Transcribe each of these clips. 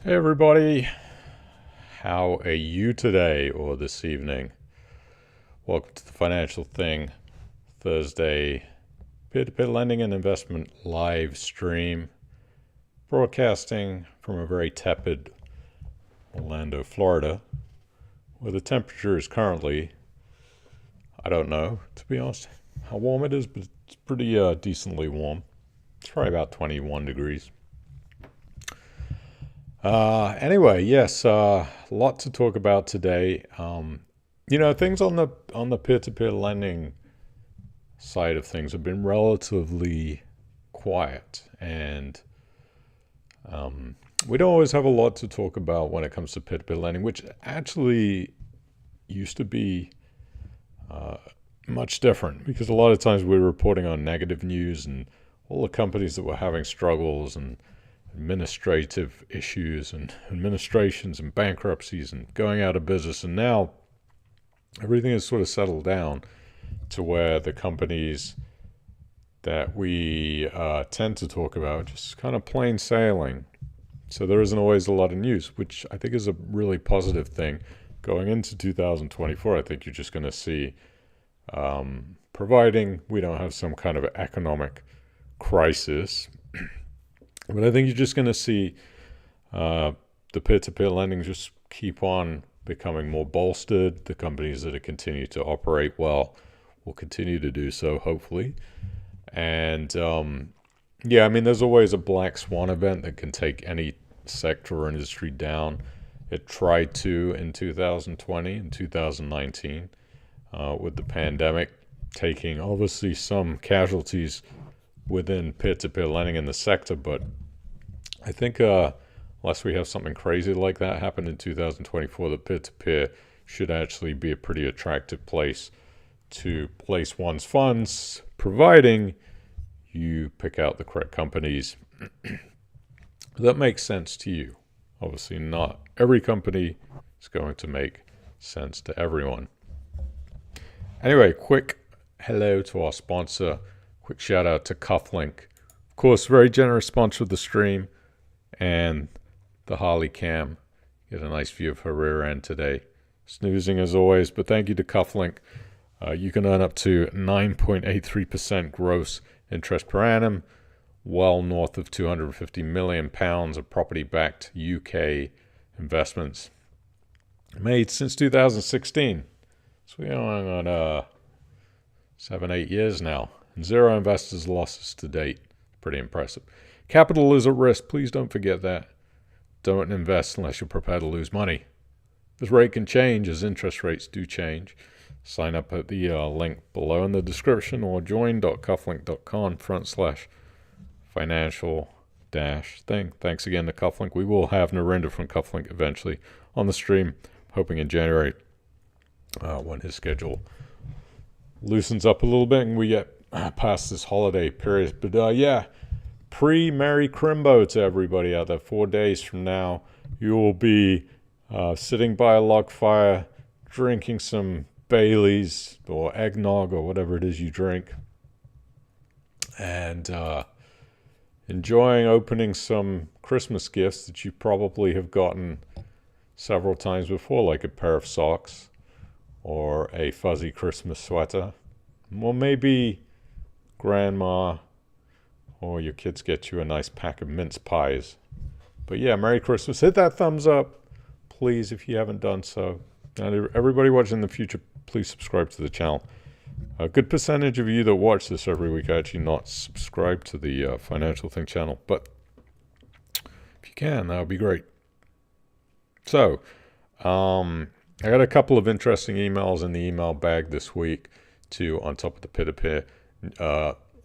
Hey everybody, how are you today or this evening? Welcome to the Financial Thing Thursday peer-to-peer lending and investment live stream, broadcasting from a very tepid Orlando, Florida, where the temperature is currently, I don't know, to be honest, how warm it is, but it's pretty decently warm. It's probably about 21 degrees. Anyway, yes, a lot to talk about today. Things on the peer-to-peer lending side of things have been relatively quiet, and we don't always have a lot to talk about when it comes to peer-to-peer lending, which actually used to be much different because a lot of times we were reporting on negative news and all the companies that were having struggles and administrative issues and administrations and bankruptcies and going out of business. And now everything has sort of settled down to where the companies that we tend to talk about just kind of plain sailing. So there isn't always a lot of news, which I think is a really positive thing. Going into 2024, I think you're just going to see, providing we don't have some kind of economic crisis, but I think you're just going to see the peer-to-peer lending just keep on becoming more bolstered. The companies that continue to operate well will continue to do so, hopefully. And there's always a black swan event that can take any sector or industry down. It tried to in 2020 and 2019 with the pandemic, taking obviously some casualties within peer-to-peer lending in the sector, but I think unless we have something crazy like that happen in 2024, the peer-to-peer should actually be a pretty attractive place to place one's funds, providing you pick out the correct companies that make sense to you. Obviously, not every company is going to make sense to everyone. Anyway, quick hello to our sponsor. Quick shout out to Cufflink. Of course, very generous sponsor of the stream and the Harley Cam. Get a nice view of her rear end today. Snoozing as always, but thank you to Cufflink. You can earn up to 9.83% gross interest per annum, well north of £250 million of property-backed UK investments made since 2016. So we're going on 7-8 years now. And zero investors' losses to date. Pretty impressive. Capital is at risk. Please don't forget that. Don't invest unless you're prepared to lose money. This rate can change as interest rates do change. Sign up at the link below in the description or join.cufflink.com/financial-thing. Thanks again to Cufflink. We will have Narinder from Cufflink eventually on the stream, hoping in January when his schedule loosens up a little bit and we get past this holiday period. But pre-Merry Crimbo to everybody out there. 4 days from now, you will be sitting by a log fire, drinking some Baileys or eggnog or whatever it is you drink, and enjoying opening some Christmas gifts that you probably have gotten several times before, like a pair of socks or a fuzzy Christmas sweater, or maybe grandma or your kids get you a nice pack of mince pies. But yeah, Merry Christmas. Hit that thumbs up, please, if you haven't done so. And everybody watching in the future, please subscribe to the channel. A good percentage of you that watch this every week are actually not subscribed to the Financial Thing channel. But if you can, that would be great. So, I got a couple of interesting emails in the email bag this week, too, on top of the peer-to-peer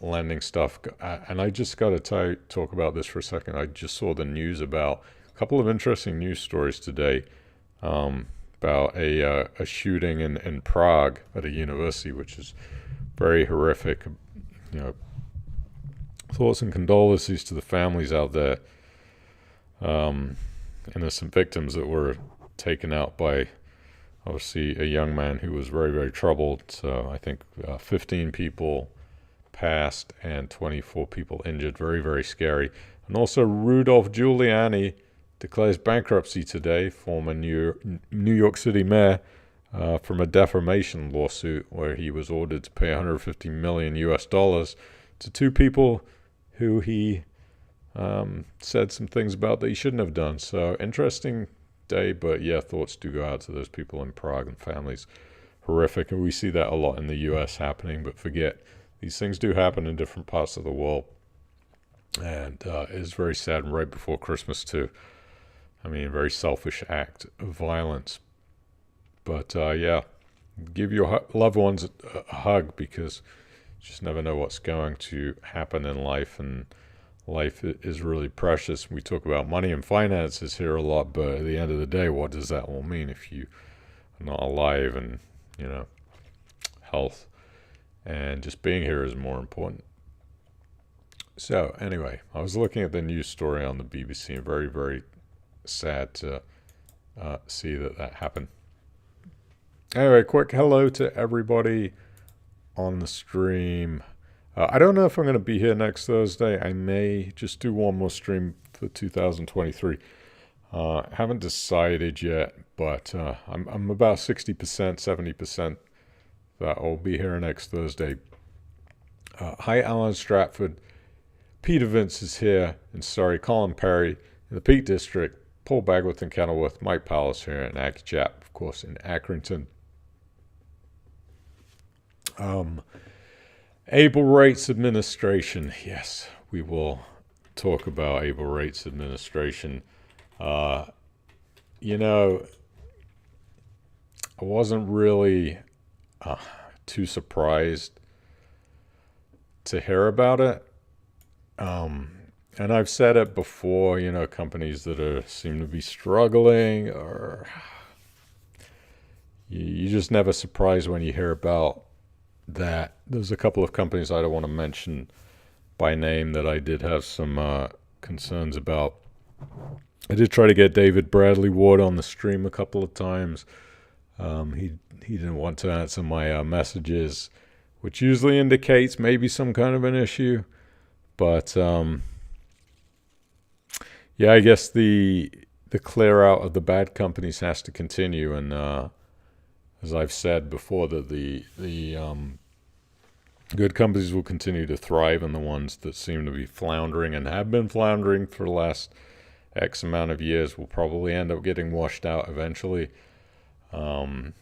lending stuff. And I just got to talk about this for a second. I just saw the news about a couple of interesting news stories today about a shooting in Prague at a university, which is very horrific. Thoughts and condolences to the families out there. Innocent victims that were taken out by obviously a young man who was very, very troubled. So I think 15 people passed and 24 people injured. Very, very scary. And also Rudolph Giuliani, declares bankruptcy today, former New York City mayor, from a defamation lawsuit where he was ordered to pay $150 million to two people who he said some things about that he shouldn't have done. So interesting day, but yeah, thoughts do go out to those people in Prague and families. Horrific, and we see that a lot in the US happening, but forget, these things do happen in different parts of the world. And it is very sad, and right before Christmas too. I mean, a very selfish act of violence. But yeah, give your loved ones a hug, because you just never know what's going to happen in life, and life is really precious. We talk about money and finances here a lot, but at the end of the day, what does that all mean if you are not alive? And, you know, health and just being here is more important. So anyway, I was looking at the news story on the BBC, and very, very sad to see that happened. Anyway, quick hello to everybody on the stream. I don't know if I'm going to be here next Thursday. I may just do one more stream for 2023. Haven't decided yet, but I'm about 60%, 70% that I'll be here next Thursday. Hi, Alan Stratford. Peter Vince is here, and sorry, Colin Perry in the Peak District, Paul Bagworth in Kenilworth, Mike Powell's here in Akichap, of course, in Accrington. Able Rates Administration. Yes, we will talk about Able Rates Administration. You know, I wasn't really too surprised to hear about it. And I've said it before, you know, companies that seem to be struggling, or you're just never surprised when you hear about that. There's a couple of companies I don't want to mention by name that I did have some concerns about. I did try to get David Bradley Ward on the stream a couple of times. He didn't want to answer my messages, which usually indicates maybe some kind of an issue. But yeah, I guess the clear out of the bad companies has to continue, and as I've said before, that the good companies will continue to thrive, and the ones that seem to be floundering and have been floundering for the last X amount of years will probably end up getting washed out eventually. And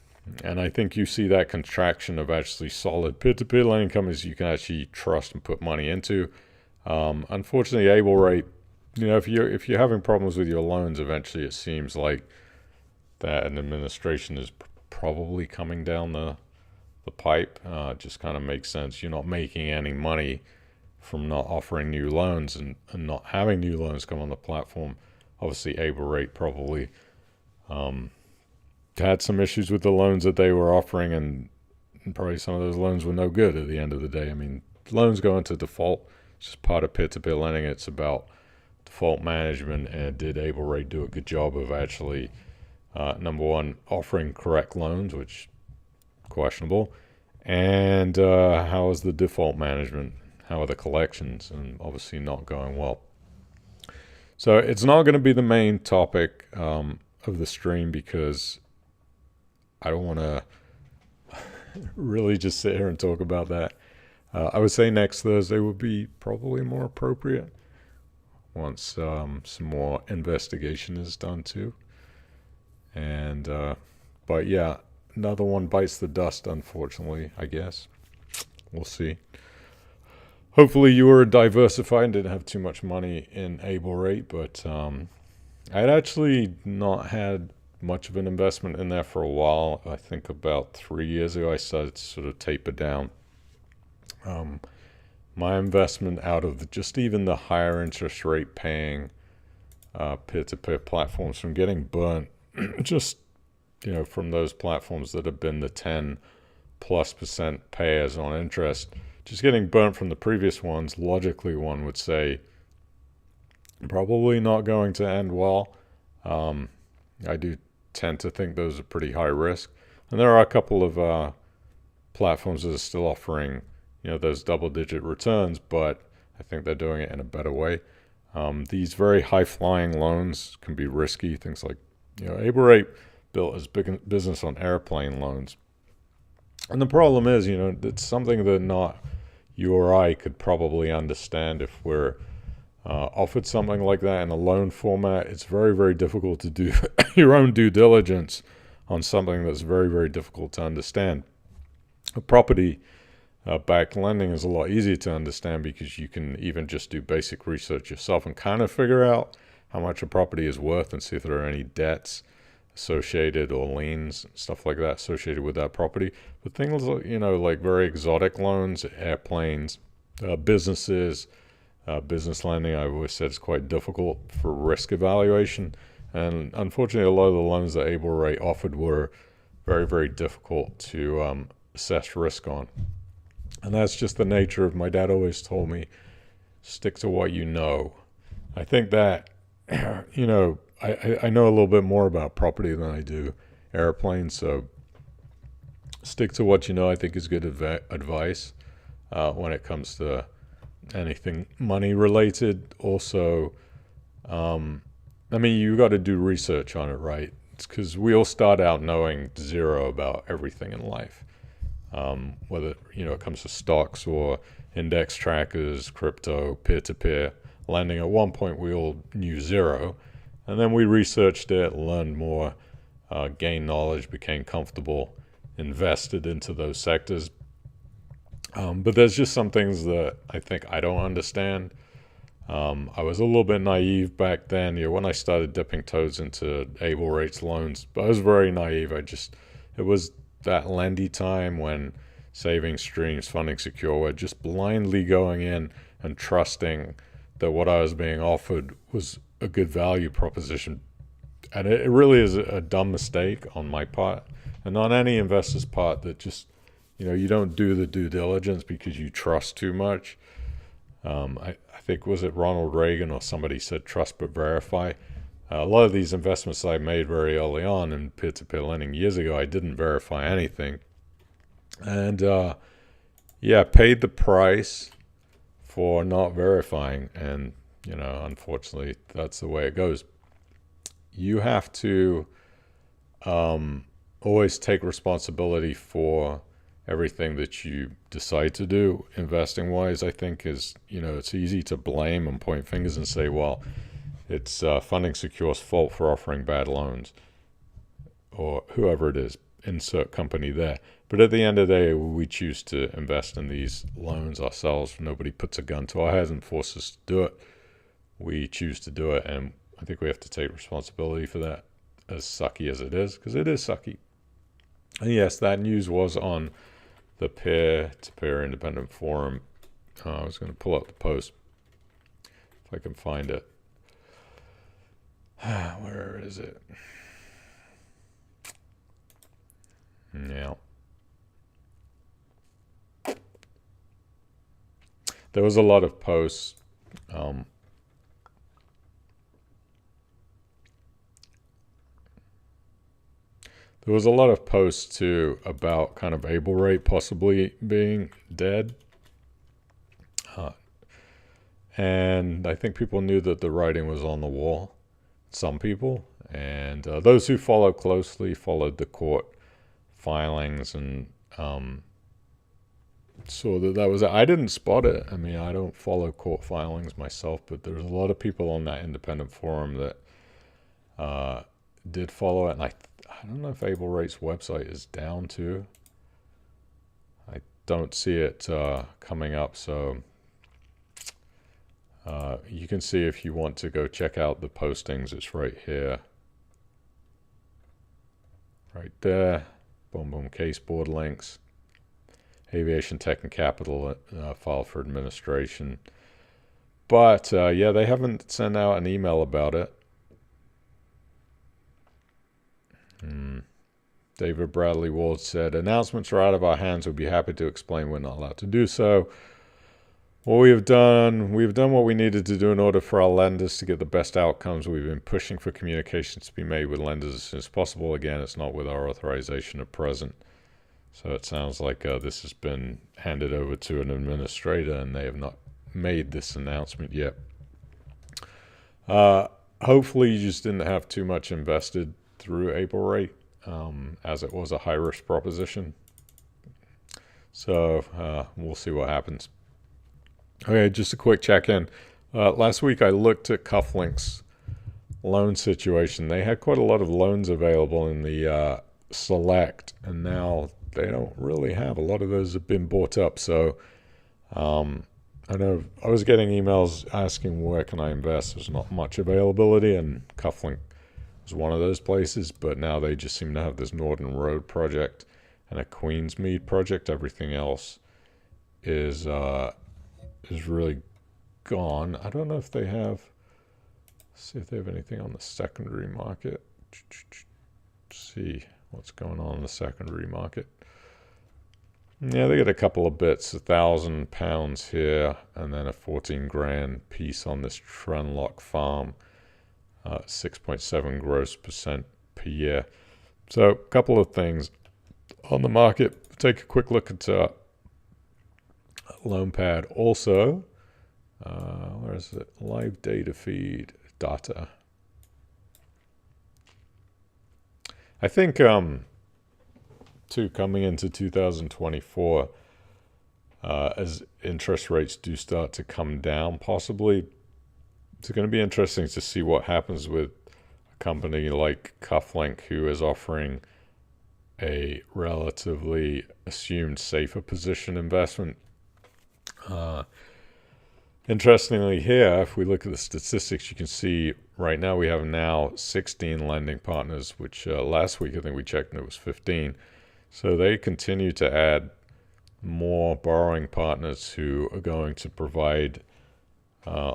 I think you see that contraction of actually solid peer-to-peer lending companies you can actually trust and put money into. Unfortunately, Able Rate, you know, if you're having problems with your loans, eventually it seems like that an administration is probably coming down the pipe. It just kind of makes sense. You're not making any money from not offering new loans and not having new loans come on the platform. Obviously, Able Rate probably had some issues with the loans that they were offering, and probably some of those loans were no good at the end of the day. I mean, loans go into default. It's just part of peer-to-peer lending. It's about default management, and did Able Rate do a good job of actually, number one, offering correct loans, which questionable, and how is the default management? How are the collections? And obviously not going well. So it's not going to be the main topic of the stream, because I don't want to really just sit here and talk about that. I would say next Thursday would be probably more appropriate once some more investigation is done too. And but yeah, another one bites the dust, unfortunately, I guess. We'll see. Hopefully you were diversified and didn't have too much money in Able Rate, but I'd actually not had much of an investment in there for a while. I think about 3 years ago I started to sort of taper down my investment out of just even the higher interest rate paying peer-to-peer platforms from getting burnt just, you know, from those platforms that have been the 10+% payers on interest, just getting burnt from the previous ones. Logically, one would say probably not going to end well. I do tend to think those are pretty high risk, and there are a couple of platforms that are still offering, you know, those double-digit returns, but I think they're doing it in a better way. These very high-flying loans can be risky. Things like, Able Rate built its big business on airplane loans. And the problem is, it's something that not you or I could probably understand if we're offered something like that in a loan format. It's very, very difficult to do your own due diligence on something that's very, very difficult to understand. A property backed lending is a lot easier to understand because you can even just do basic research yourself and kind of figure out how much a property is worth and see if there are any debts associated or liens, stuff like that associated with that property. But things like very exotic loans, airplanes, businesses, business lending, I've always said, is quite difficult for risk evaluation. And unfortunately, a lot of the loans that Able Rate offered were very, very difficult to assess risk on. And that's just the nature of, my dad always told me, stick to what you know. I think that, I know a little bit more about property than I do airplanes, so stick to what you know, I think, is good advice when it comes to anything money related. Also, you got to do research on it, right? It's because we all start out knowing zero about everything in life. Whether, it comes to stocks or index trackers, crypto, peer-to-peer lending. At one point, we all knew zero. And then we researched it, learned more, gained knowledge, became comfortable, invested into those sectors. But there's just some things that I think I don't understand. I was a little bit naive back then. When I started dipping toes into Able Rates loans, I was very naive. It was that lendy time when savings streams, funding secure, were just blindly going in and trusting that what I was being offered was a good value proposition. And it really is a dumb mistake on my part and on any investor's part, that just, you don't do the due diligence because you trust too much. I think, was it Ronald Reagan or somebody said, trust but verify? A lot of these investments I made very early on in peer-to-peer lending years ago, I didn't verify anything. And paid the price for not verifying. And, unfortunately, that's the way it goes. You have to always take responsibility for everything that you decide to do. Investing wise, I think, is, it's easy to blame and point fingers and say, well, it's Funding Secure's fault for offering bad loans, or whoever it is, insert company there. But at the end of the day, we choose to invest in these loans ourselves. Nobody puts a gun to our heads and forces us to do it. We choose to do it, and I think we have to take responsibility for that, as sucky as it is, because it is sucky. And yes, that news was on the peer-to-peer independent forum. I was going to pull up the post if I can find it. Where is it? Yeah. There was a lot of posts. There was a lot of posts too about kind of Able Rate possibly being dead. And I think people knew that the writing was on the wall. Some people. And those who follow closely followed the court filings and saw that was it. I didn't spot it. I mean, I don't follow court filings myself, but there's a lot of people on that independent forum that did follow it. And I don't know if Able Rate's website is down too. I don't see it coming up, so you can see if you want to go check out the postings. It's right here. Right there. Boom, boom, case board links. Aviation Tech and Capital filed for administration. But, they haven't sent out an email about it. David Bradley Ward said, announcements are out of our hands. We'll be happy to explain we're not allowed to do so. What we've done what we needed to do in order for our lenders to get the best outcomes. We've been pushing for communications to be made with lenders as soon as possible. Again, it's not with our authorization at present. So it sounds like this has been handed over to an administrator and they have not made this announcement yet. Uh, Hopefully you just didn't have too much invested through April rate, as it was a high risk proposition. So we'll see what happens. Okay, just a quick check in. Last week I looked at Cufflink's loan situation. They had quite a lot of loans available in the select, and now they don't really have. A lot of those have been bought up. So I know I was getting emails asking where can I invest. There's not much availability, and Cufflink was one of those places. But now they just seem to have this Norton Road project and a Queensmead project. Everything else is really gone. I don't know if they have. See if they have anything on the secondary market. See what's going on in the secondary market. Yeah, they get a couple of bits, £1,000 here, and then a 14 grand piece on this Trenlock farm, 6.7 gross percent per year. So a couple of things on the market. Take a quick look at LoanPad. Also, where is it? Live data feed data. I think too, coming into 2024, as interest rates do start to come down, possibly, it's going to be interesting to see what happens with a company like Cufflink, who is offering a relatively assumed safer position investment. Interestingly here, if we look at the statistics, you can see right now we have now 16 lending partners, which last week I think we checked and it was 15. So they continue to add more borrowing partners who are going to provide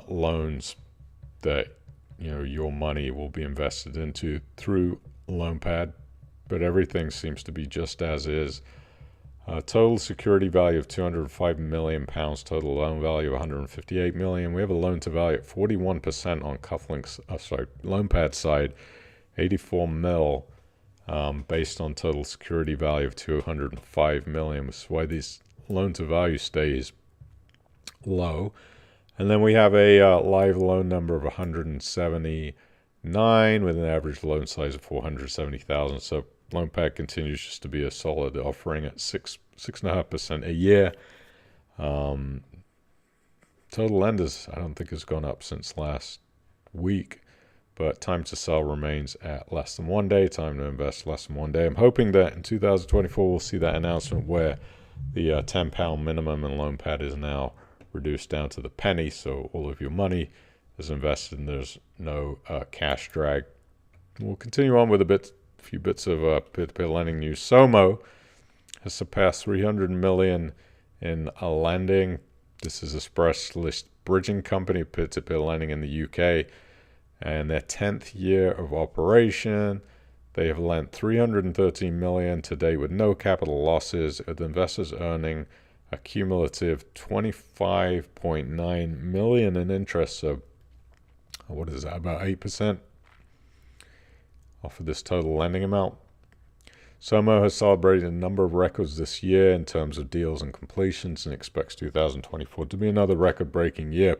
loans that your money will be invested into through LoanPad, but everything seems to be just as is. Total security value of £205 million, total loan value of $158 million. We have a loan to value at 41% on Cufflink's, LoanPad side, 84 mil, based on total security value of $205 million, which is why this loan to value stays low. And then we have a live loan number of 179 with an average loan size of 470,000. So LoanPad continues just to be a solid offering at 6.5% a year. Total lenders, I don't think has gone up since last week, but time to sell remains at less than 1 day. Time to invest less than 1 day. I'm hoping that in 2024 we'll see that announcement where the £10 minimum in LoanPad is now reduced down to the penny, so all of your money is invested and there's no cash drag. We'll continue on with a few bits of peer-to-peer lending news. Somo has surpassed 300 million in lending. This is a specialist bridging company, peer-to-peer lending in the UK, and their 10th year of operation. They have lent 313 million to date with no capital losses, with investors earning a cumulative 25.9 million in interest. So what is that, about 8% off of this total lending amount? Somo has celebrated a number of records this year in terms of deals and completions and expects 2024 to be another record-breaking year.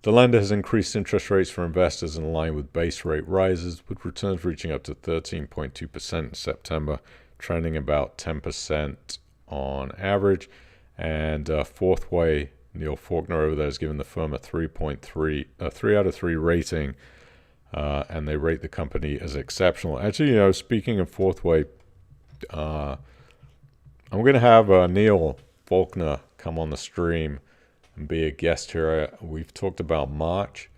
The lender has increased interest rates for investors in line with base rate rises, with returns reaching up to 13.2% in September, trending about 10% on average. And Fourthway, Neil Faulkner over there, has given the firm a 3 out of 3 rating, and they rate the company as exceptional. Actually, speaking of Fourthway, I'm going to have Neil Faulkner come on the stream and be a guest here. We've talked about March,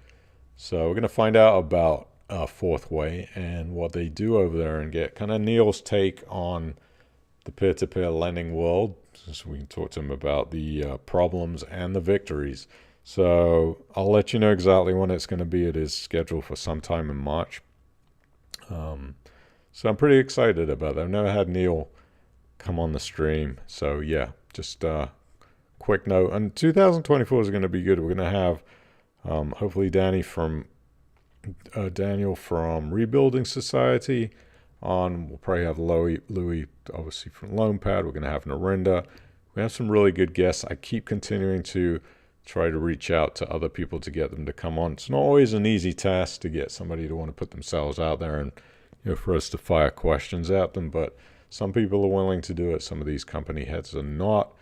so we're going to find out about Fourthway and what they do over there and get kind of Neil's take on the peer-to-peer lending world, so we can talk to him about the problems and the victories. So I'll let you know exactly when it's going to be. It is scheduled for sometime in March. So I'm pretty excited about that. I've never had Neil come on the stream. So yeah, just quick note. And 2024 is going to be good. We're going to have hopefully Daniel from Rebuilding Society on. We'll probably have Louis obviously from LoanPad. We're going to have Narinda. We have some really good guests. I keep continuing to try to reach out to other people to get them to come on. It's not always an easy task to get somebody to want to put themselves out there and for us to fire questions at them, but some people are willing to do it. Some of these company heads are not,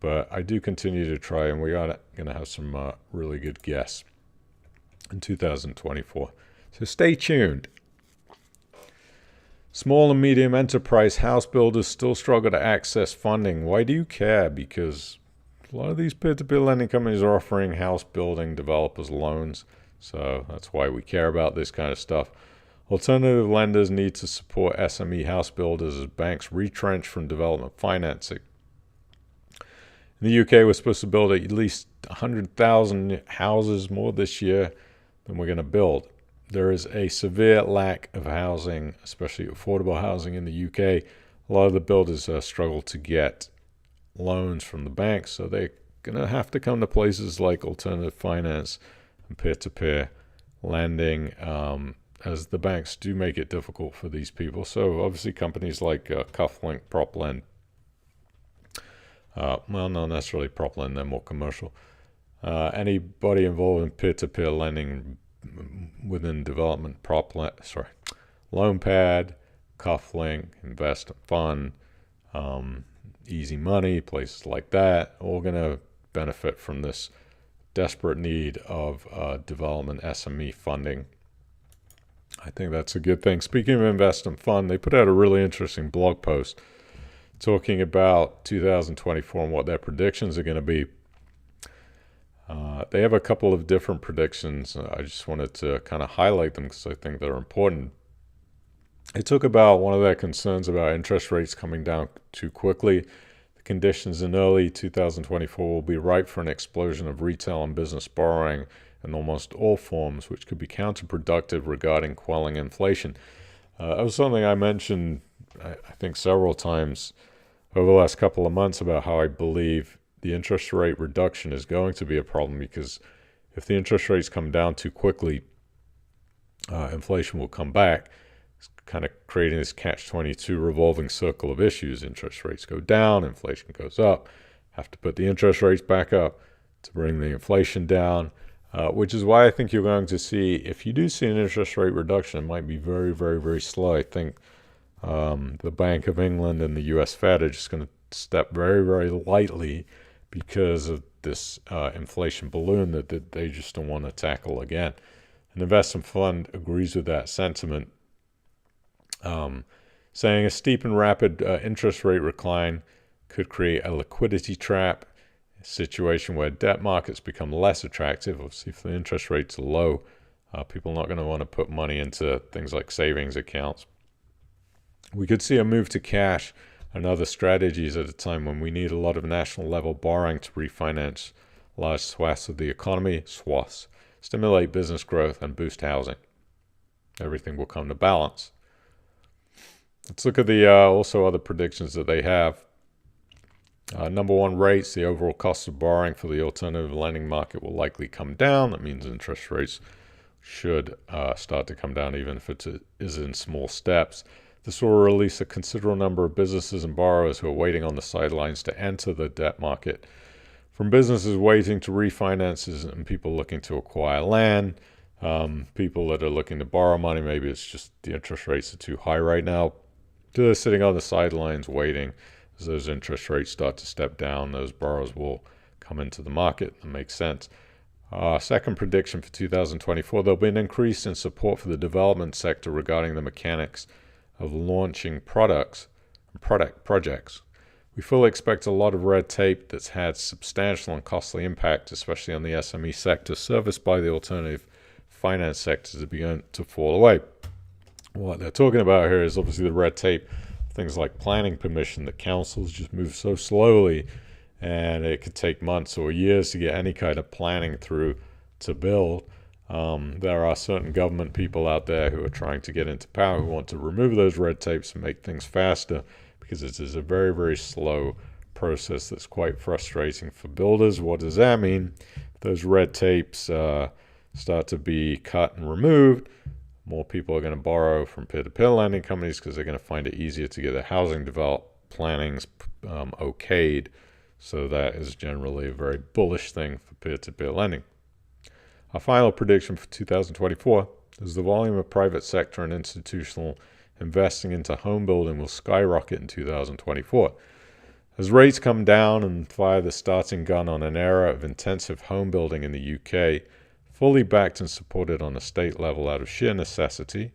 but I do continue to try, and we are going to have some really good guests in 2024. So stay tuned. Small and medium enterprise house builders still struggle to access funding. Why do you care? Because a lot of these peer-to-peer lending companies are offering house building developers loans. So that's why we care about this kind of stuff. Alternative lenders need to support SME house builders as banks retrench from development financing. In the UK, we're supposed to build at least 100,000 houses more this year than we're going to build. There is a severe lack of housing, especially affordable housing in the UK. A lot of the builders struggle to get loans from the banks, so they're going to have to come to places like alternative finance and peer-to-peer lending, as the banks do make it difficult for these people. So obviously companies like Cufflink, PropLend, well, not necessarily PropLend, they're more commercial. Anybody involved in peer-to-peer lending within development, LoanPad, Cufflink, Invest Fund, Easy Money, places like that, all going to benefit from this desperate need of development SME funding. I think that's a good thing. Speaking of Invest Fund, they put out a really interesting blog post talking about 2024 and what their predictions are going to be. They have a couple of different predictions. I just wanted to kind of highlight them because I think they're important. They talk about one of their concerns about interest rates coming down too quickly. The conditions in early 2024 will be ripe for an explosion of retail and business borrowing in almost all forms, which could be counterproductive regarding quelling inflation. That was something I mentioned, I think, several times over the last couple of months about how I believe the interest rate reduction is going to be a problem, because if the interest rates come down too quickly, inflation will come back. It's kind of creating this catch-22 revolving circle of issues. Interest rates go down, inflation goes up. Have to put the interest rates back up to bring the inflation down, which is why I think you're going to see, if you do see an interest rate reduction, it might be very, very, very slow. I think the Bank of England and the U.S. Fed are just going to step very, very lightly because of this inflation balloon that they just don't want to tackle again. An investment fund agrees with that sentiment, saying a steep and rapid interest rate decline could create a liquidity trap, a situation where debt markets become less attractive. Obviously, if the interest rates are low, people are not going to want to put money into things like savings accounts. We could see a move to cash and other strategies at a time when we need a lot of national level borrowing to refinance large swaths of the economy, stimulate business growth, and boost housing. Everything will come to balance. Let's look at the also other predictions that they have. Number one, rates. The overall cost of borrowing for the alternative lending market will likely come down. That means interest rates should start to come down, even if it is in small steps. This will release a considerable number of businesses and borrowers who are waiting on the sidelines to enter the debt market. From businesses waiting to refinances and people looking to acquire land, people that are looking to borrow money, maybe it's just the interest rates are too high right now. They're sitting on the sidelines waiting. As those interest rates start to step down, those borrowers will come into the market. That makes sense. Second prediction for 2024, there'll be an increase in support for the development sector regarding the mechanics of launching projects. We fully expect a lot of red tape that's had substantial and costly impact, especially on the SME sector serviced by the alternative finance sectors, to begin to fall away. What they're talking about here is obviously the red tape, things like planning permission, that councils just move so slowly, and it could take months or years to get any kind of planning through to build. There are certain government people out there who are trying to get into power who want to remove those red tapes and make things faster, because it is a very, very slow process that's quite frustrating for builders. What does that mean? If those red tapes start to be cut and removed, more people are going to borrow from peer-to-peer lending companies because they're going to find it easier to get their housing developed, plannings okayed, So that is generally a very bullish thing for peer-to-peer lending. Our final prediction for 2024 is the volume of private sector and institutional investing into home building will skyrocket in 2024. As rates come down and fire the starting gun on an era of intensive home building in the UK, fully backed and supported on a state level out of sheer necessity,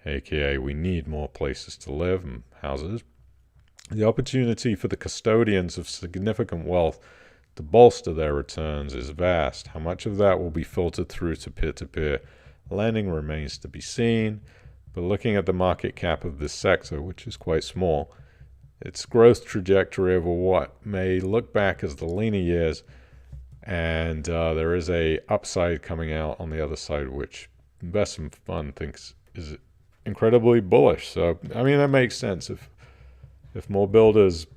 aka we need more places to live and houses, the opportunity for the custodians of significant wealth to bolster their returns is vast. How much of that will be filtered through to peer-to-peer lending remains to be seen, but looking at the market cap of this sector, which is quite small, its growth trajectory over what may look back as the leaner years, and there is a upside coming out on the other side, which investment fund thinks is incredibly bullish. So, I mean, that makes sense. If more builders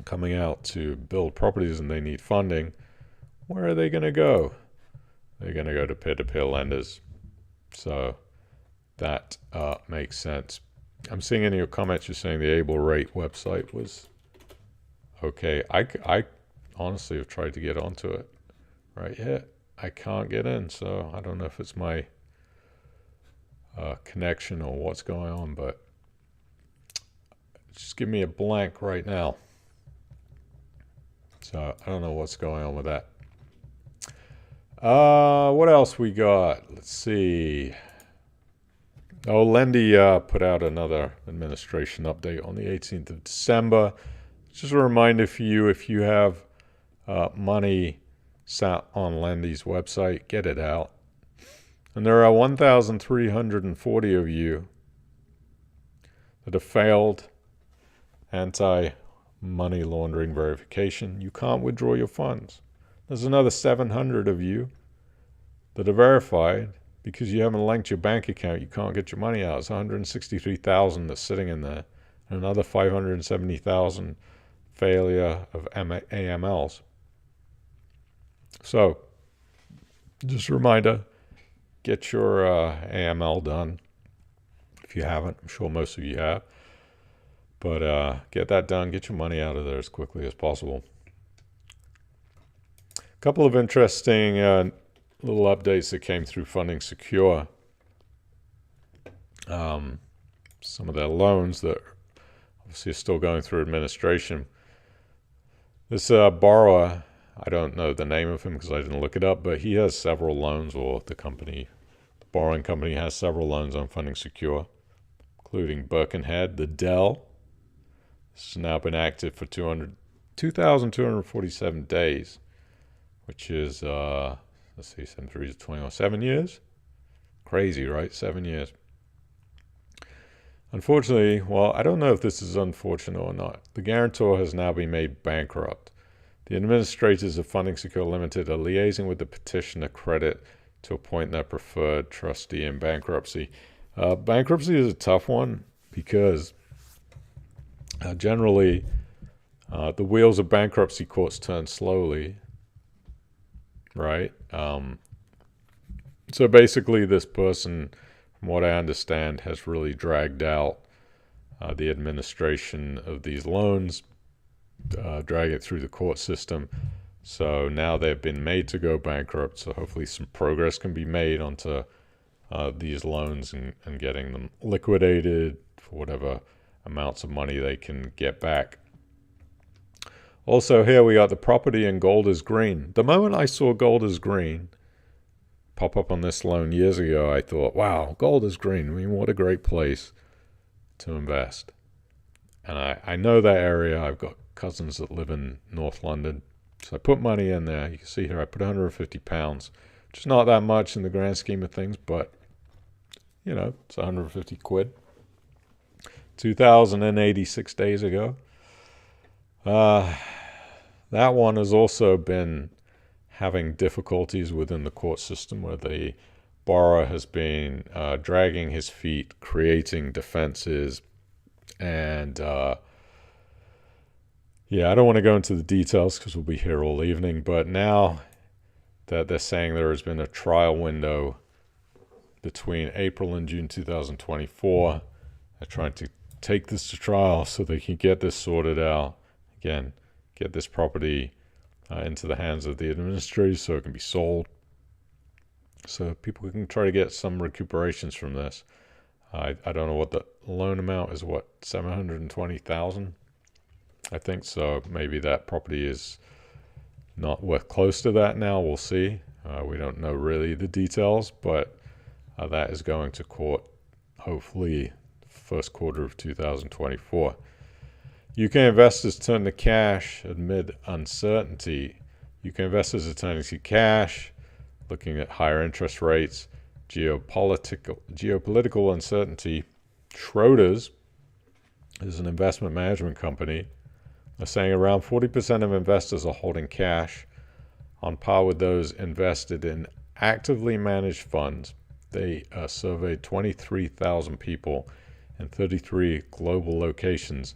coming out to build properties and they need funding, where are they going to go? They're going to go to peer-to-peer lenders. So that makes sense. I'm seeing in your comments you're saying the Able Rate website was okay. I honestly have tried to get onto it right yet. I can't get in, so I don't know if it's my connection or what's going on, but just give me a blank right now. So I don't know what's going on with that. What else we got? Let's see. Oh, Lendy put out another administration update on the 18th of December. Just a reminder for you, if you have money sat on Lendy's website, get it out. And there are 1,340 of you that have failed anti-money laundering verification. You can't withdraw your funds. There's another 700 of you that are verified. Because you haven't linked your bank account, you can't get your money out. It's 163,000 that's sitting in there. And another 570,000 failure of AMLs. So, just a reminder, get your AML done. If you haven't, I'm sure most of you have. But get that done, get your money out of there as quickly as possible. A couple of interesting little updates that came through Funding Secure. Some of their loans that obviously are still going through administration. This borrower, I don't know the name of him because I didn't look it up, but he has several loans, or the borrowing company has several loans on Funding Secure, including Birkenhead, the Dell. This has now been active for 2,247 days, which is let's see, 7 3 is 21, 7 years? Crazy, right? 7 years. Unfortunately, well, I don't know if this is unfortunate or not. The guarantor has now been made bankrupt. The administrators of Funding Secure Limited are liaising with the petitioner credit to appoint their preferred trustee in bankruptcy. Bankruptcy is a tough one because generally the wheels of bankruptcy courts turn slowly. Right? So basically this person, from what I understand, has really dragged out the administration of these loans, drag it through the court system. So now they've been made to go bankrupt, so hopefully some progress can be made onto these loans and getting them liquidated for whatever amounts of money they can get back. Also, here we got the property in Gold is Green. The moment I saw Gold is Green pop up on this loan years ago, I thought, wow, Gold is Green. I mean, what a great place to invest. And I know that area. I've got cousins that live in North London. So I put money in there. You can see here I put £150, which is not that much in the grand scheme of things, but, you know, it's 150 quid. 2,086 days ago. That one has also been having difficulties within the court system where the borrower has been dragging his feet, creating defenses, and yeah, I don't want to go into the details because we'll be here all evening, but now that they're saying there has been a trial window between April and June 2024, they're trying to take this to trial so they can get this sorted out. Again, get this property into the hands of the administrators so it can be sold. So people can try to get some recuperations from this. I don't know what the loan amount is, what, 720,000? I think so. Maybe that property is not worth close to that now. We'll see. We don't know really the details, but that is going to court hopefully first quarter of 2024. UK investors turn to cash amid uncertainty. UK investors are turning to cash, looking at higher interest rates, geopolitical uncertainty. Schroders is an investment management company. They're saying around 40% of investors are holding cash, on par with those invested in actively managed funds. They surveyed 23,000 people in 33 global locations,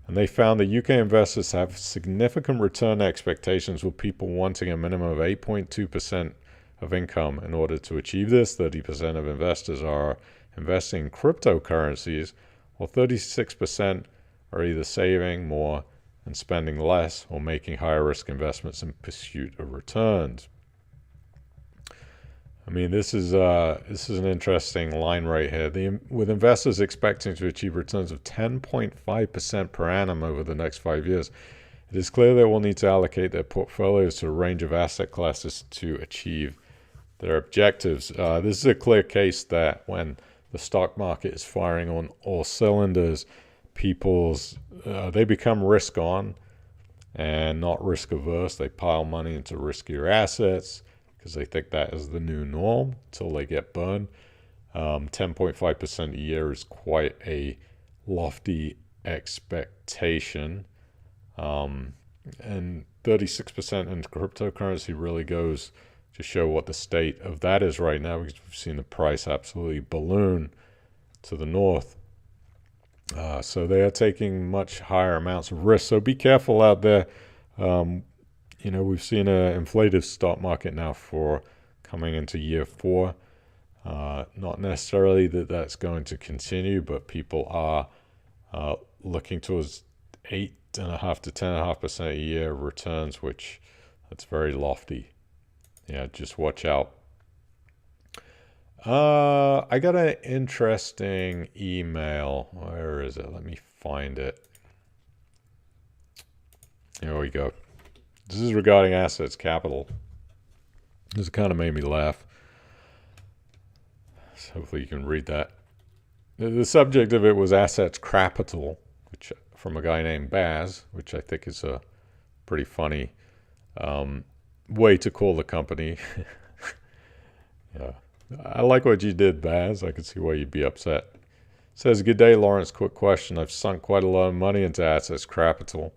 and they found that UK investors have significant return expectations, with people wanting a minimum of 8.2% of income. In order to achieve this, 30% of investors are investing in cryptocurrencies, while 36% are either saving more and spending less or making higher risk investments in pursuit of returns. I mean, this is an interesting line right here. With investors expecting to achieve returns of 10.5% per annum over the next 5 years, it is clear they will need to allocate their portfolios to a range of asset classes to achieve their objectives. This is a clear case that when the stock market is firing on all cylinders, they become risk on and not risk averse. They pile money into riskier assets because they think that is the new norm until they get burned. 10.5% a year is quite a lofty expectation. And 36% in cryptocurrency really goes to show what the state of that is right now, because we've seen the price absolutely balloon to the north. So they are taking much higher amounts of risk. So be careful out there. We've seen an inflated stock market now for coming into year 4. Not necessarily that that's going to continue, but people are looking towards 8.5 to 10.5% a year returns, which that's very lofty. Yeah, just watch out. I got an interesting email. Where is it? Let me find it. Here we go. This is regarding assets capital. This kind of made me laugh. So hopefully you can read that. The subject of it was assets capital, which from a guy named Baz, which I think is a pretty funny way to call the company. Yeah. I like what you did, Baz. I can see why you'd be upset. It says, "Good day, Lawrence. Quick question. I've sunk quite a lot of money into assets capital.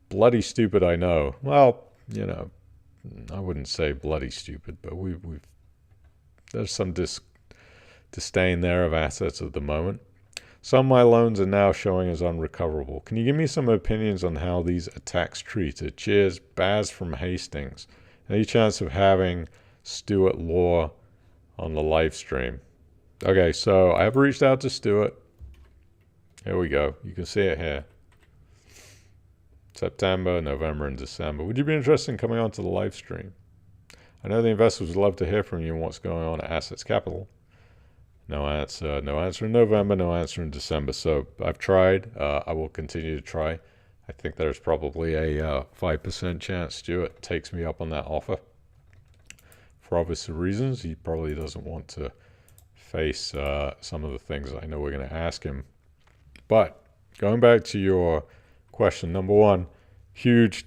Bloody stupid, I know." Well, I wouldn't say bloody stupid, but there's some disdain there of assets at the moment. Some of my loans are now showing as unrecoverable. Can you give me some opinions on how these are tax treated? Cheers, Baz from Hastings. Any chance of having Stuart Law on the live stream? Okay, so I have reached out to Stuart. Here we go. You can see it here. September, November, and December. Would you be interested in coming on to the live stream? I know the investors would love to hear from you on what's going on at Assets Capital. No answer. No answer in November, no answer in December. So I've tried. I will continue to try. I think there's probably a 5% chance Stuart takes me up on that offer. For obvious reasons, he probably doesn't want to face some of the things I know we're going to ask him. But going back to your question, number one, huge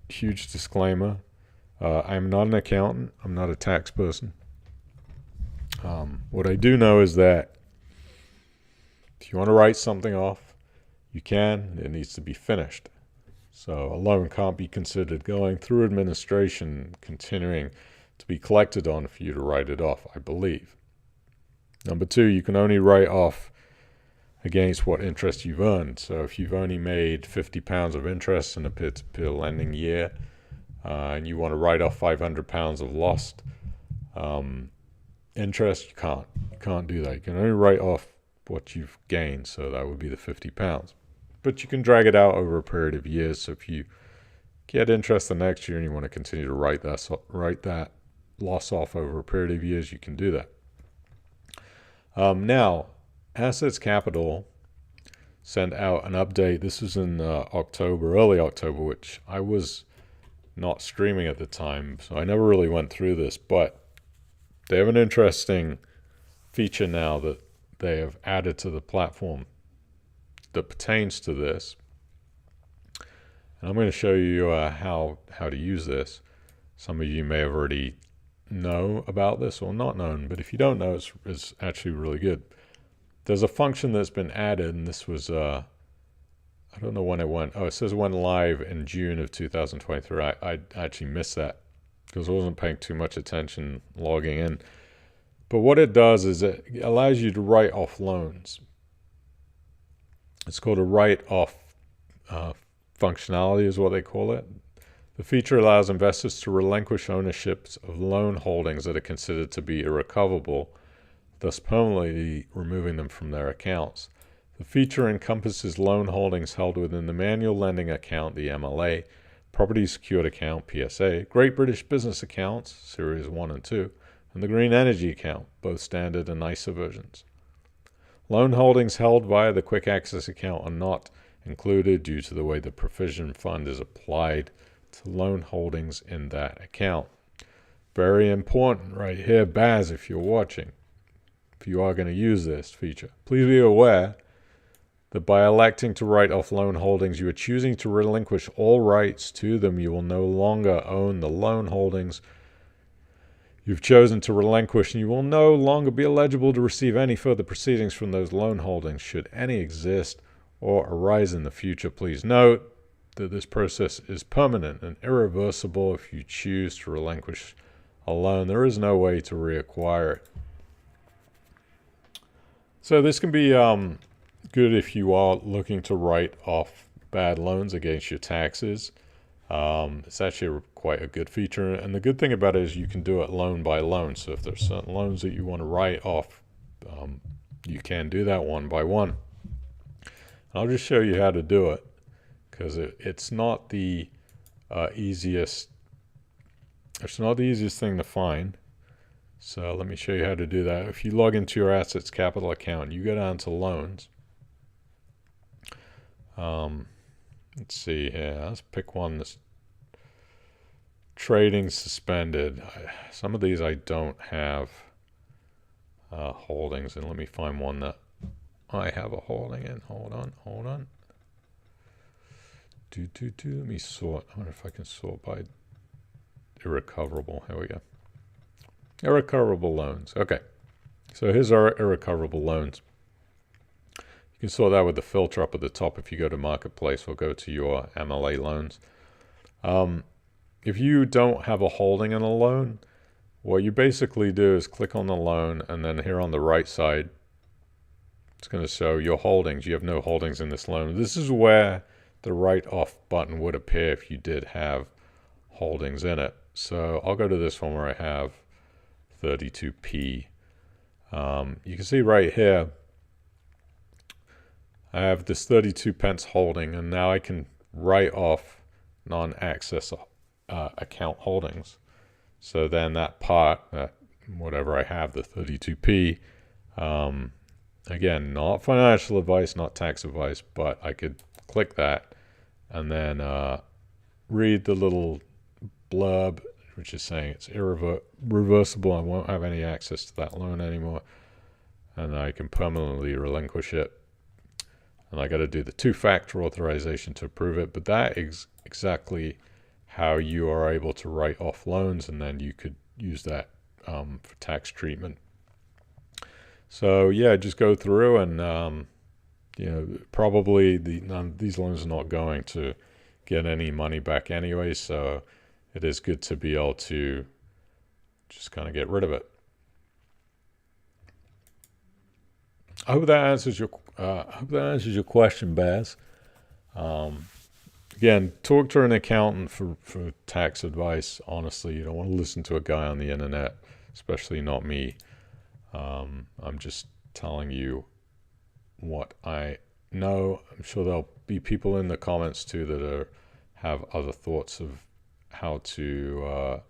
disclaimer. I'm not an accountant. I'm not a tax person. What I do know is that if you want to write something off, you can. It needs to be finished. So a loan can't be considered going through administration, continuing to be collected on for you to write it off, I believe. Number two, you can only write off against what interest you've earned. So if you've only made £50 of interest in a peer-to-peer lending year, and you want to write off £500 of lost interest, you can't do that. You can only write off what you've gained, so that would be the £50. But you can drag it out over a period of years. So if you get interest the next year and you want to continue to write that loss off over a period of years, you can do that. Now, Assets Capital sent out an update. This was in early October, which I was not streaming at the time, so I never really went through this, but they have an interesting feature now that they have added to the platform that pertains to this. And I'm going to show you how to use this. Some of you may have already know about this or not known, but if you don't know, it's actually really good. There's a function that's been added, and this was, I don't know when it went. Oh, it says it went live in June of 2023. I actually missed that because I wasn't paying too much attention logging in. But what it does is it allows you to write off loans. It's called a write-off functionality is what they call it. The feature allows investors to relinquish ownerships of loan holdings that are considered to be irrecoverable, thus permanently removing them from their accounts. The feature encompasses loan holdings held within the manual lending account, the MLA, property secured account, PSA, Great British Business Accounts, Series 1 and 2, and the Green Energy account, both standard and ISA versions. Loan holdings held via the Quick Access account are not included due to the way the provision fund is applied to loan holdings in that account. Very important right here, Baz, if you're watching, if you are going to use this feature. Please be aware that by electing to write off loan holdings, you are choosing to relinquish all rights to them. You will no longer own the loan holdings you've chosen to relinquish, and you will no longer be eligible to receive any further proceedings from those loan holdings should any exist or arise in the future. Please note that this process is permanent and irreversible. If you choose to relinquish a loan, there is no way to reacquire it. So this can be good if you are looking to write off bad loans against your taxes. It's actually quite a good feature, and the good thing about it is you can do it loan by loan. So if there's certain loans that you want to write off, you can do that one by one. I'll just show you how to do it because it's not the easiest. It's not the easiest thing to find. So let me show you how to do that. If you log into your Assets Capital account, you go down to loans. Let's see here. Let's pick one that's trading suspended. Some of these I don't have holdings in. Let me find one that I have a holding in. Hold on. Let me sort. I wonder if I can sort by irrecoverable. Here we go. Irrecoverable loans. Okay. So here's our irrecoverable loans. You can sort that with the filter up at the top. If you go to Marketplace, we'll go to your MLA loans. If you don't have a holding in a loan, what you basically do is click on the loan, and then here on the right side, it's going to show your holdings. You have no holdings in this loan. This is where the write-off button would appear if you did have holdings in it. So I'll go to this one where I have 32p. You can see right here, I have this 32 pence holding, and now I can write off non-access account holdings. So then that part, whatever I have, the 32p, again, not financial advice, not tax advice, but I could click that and then read the little blurb, which is saying it's irreversible. I won't have any access to that loan anymore, and I can permanently relinquish it. And I got to do the two-factor authorization to approve it, but that is exactly how you are able to write off loans, and then you could use that for tax treatment. So yeah, just go through and probably these loans are not going to get any money back anyway, so it is good to be able to just kind of get rid of it. I hope that answers your question, Baz. Again, talk to an accountant for tax advice. Honestly, you don't want to listen to a guy on the internet, especially not me. I'm just telling you what I know. I'm sure there'll be people in the comments too that have other thoughts of how to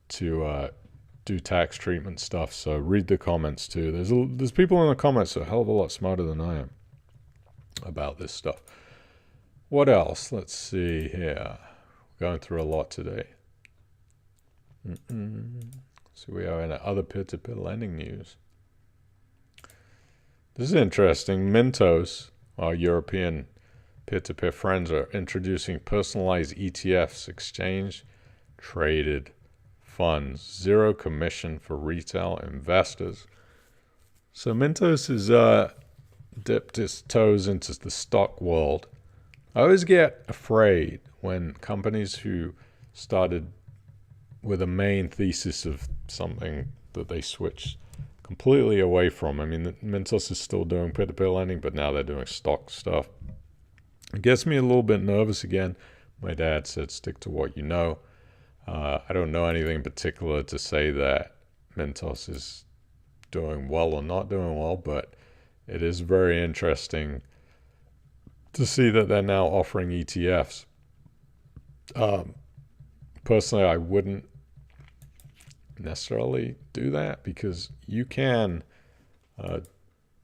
do tax treatment stuff. So read the comments too. There's people in the comments that are a hell of a lot smarter than I am about this stuff. What else? Let's see here. We're going through a lot today. So we are in other peer-to-peer lending news. This is interesting. Mintos, our European peer-to-peer friends, are introducing personalized ETFs, exchange-traded funds, zero commission for retail investors. So Mintos has dipped its toes into the stock world. I always get afraid when companies who started with a main thesis of something that they switch completely away from. I mean, Mintos is still doing peer-to-peer lending, but now they're doing stock stuff. It gets me a little bit nervous again. My dad said, stick to what you know. I don't know anything in particular to say that Mintos is doing well or not doing well, but it is very interesting to see that they're now offering ETFs. Personally, I wouldn't necessarily do that because you can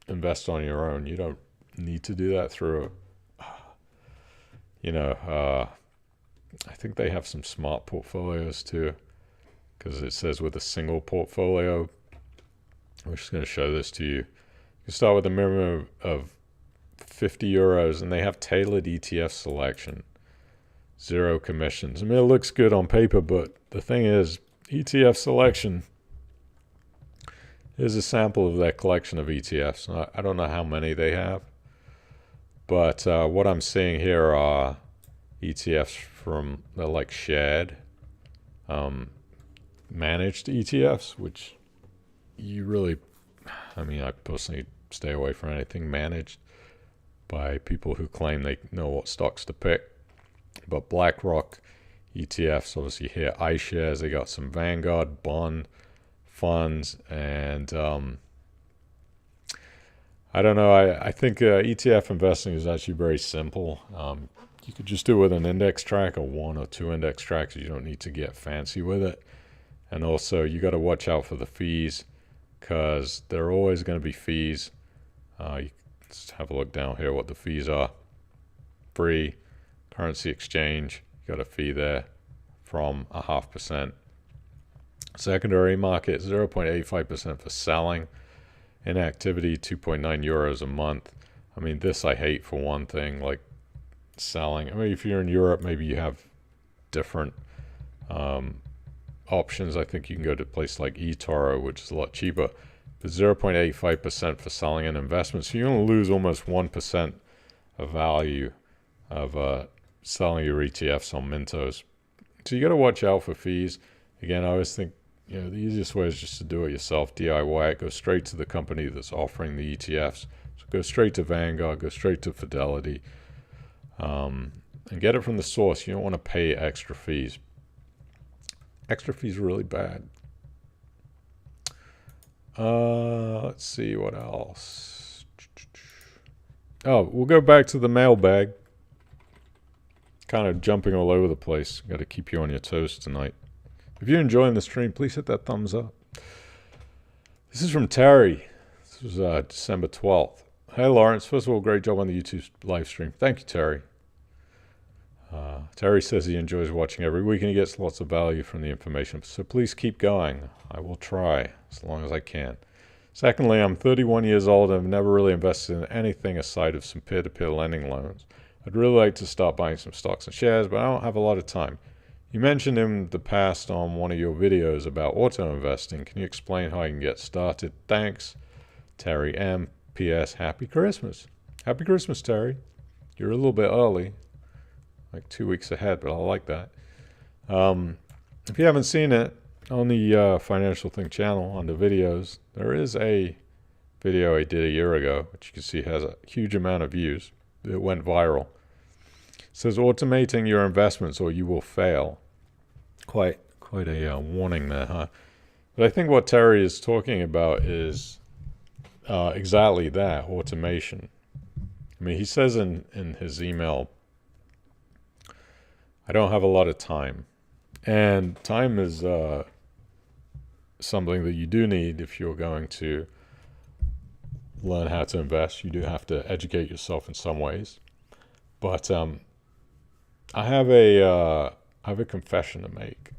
invest on your own. You don't need to do that through I think they have some smart portfolios too, because it says with a single portfolio. I'm just going to show this to you. You can start with a minimum of 50 euros, and they have tailored ETF selection, zero commissions. I mean, it looks good on paper, but the thing is, ETF selection is a sample of their collection of ETFs. I don't know how many they have, but what I'm seeing here are ETFs they're like shared, managed ETFs, which I personally stay away from anything managed by people who claim they know what stocks to pick. But BlackRock ETFs, obviously here, iShares, they got some Vanguard bond funds, and I don't know, I think ETF investing is actually very simple. You could just do it with an index tracker, 1 or 2 index trackers. You don't need to get fancy with it. And also, you got to watch out for the fees, because there are always going to be fees. Let's have a look down here what the fees are. Free currency exchange, you got a fee there from 0.5%. Secondary market, 0.85% for selling. Inactivity, 2.9 euros a month. I mean, this I hate for one thing, like selling. I mean, if you're in Europe, maybe you have different options. I think you can go to a place like eToro, which is a lot cheaper. But 0.85% for selling an investment. So you're going to lose almost 1% of value of selling your ETFs on Mintos. So you got to watch out for fees. Again, I always think the easiest way is just to do it yourself, DIY it. Go straight to the company that's offering the ETFs. So go straight to Vanguard, go straight to Fidelity, and get it from the source. You don't want to pay extra fees. Extra fees are really bad. Let's see what else. Oh, we'll go back to the mailbag. Kind of jumping all over the place. Got to keep you on your toes tonight. If you're enjoying the stream, please hit that thumbs up. This is from Terry. This was December 12th. Hey, Lawrence. First of all, great job on the YouTube live stream. Thank you, Terry. Terry says he enjoys watching every week and he gets lots of value from the information. So please keep going. I will try as long as I can. Secondly, I'm 31 years old and have never really invested in anything aside of some peer-to-peer lending loans. I'd really like to start buying some stocks and shares, but I don't have a lot of time. You mentioned in the past on one of your videos about auto investing. Can you explain how I can get started? Thanks, Terry M. P.S. Happy Christmas. Happy Christmas, Terry. You're a little bit early, like 2 weeks ahead, but I like that. If you haven't seen it, on the Financial Think channel, on the videos, there is a video I did a year ago, which you can see has a huge amount of views. It went viral. It says automating your investments or you will fail. Quite a warning there, huh? But I think what Terry is talking about is exactly that, automation. I mean, he says in his email I don't have a lot of time. And time is something that you do need if you're going to learn how to invest. You do have to educate yourself in some ways. But I have a confession to make.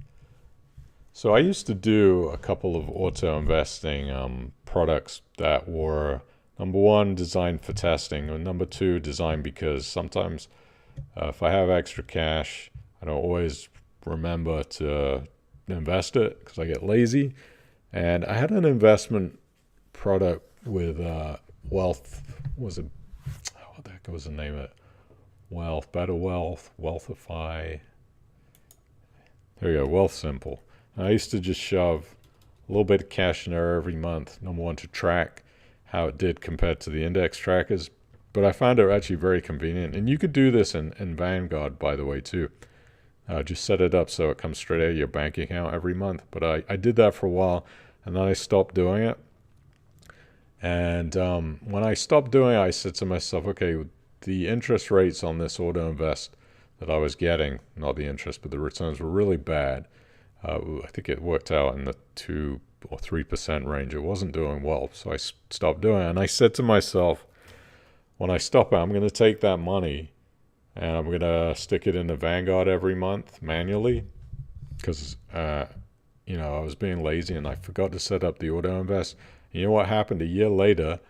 So I used to do a couple of auto investing products that were, number one, designed for testing, and number two, designed because sometimes if I have extra cash, I don't always remember to invest it because I get lazy. And I had an investment product with Wealth. Was it? What the heck was the name of it? Wealth, Better Wealth, Wealthify. There you go, Wealth Simple. And I used to just shove a little bit of cash in there every month. Number one, to track how it did compared to the index trackers. But I found it actually very convenient. And you could do this in Vanguard, by the way, too. Just set it up so it comes straight out of your bank account every month. But I did that for a while, and then I stopped doing it. And when I stopped doing it, I said to myself, okay, the interest rates on this auto invest that I was getting, not the interest, but the returns were really bad. I think it worked out in the 2 or 3% range. It wasn't doing well, so I stopped doing it. And I said to myself, when I stop it, I'm going to take that money and I'm going to stick it into Vanguard every month manually because, I was being lazy and I forgot to set up the auto invest. You know what happened a year later?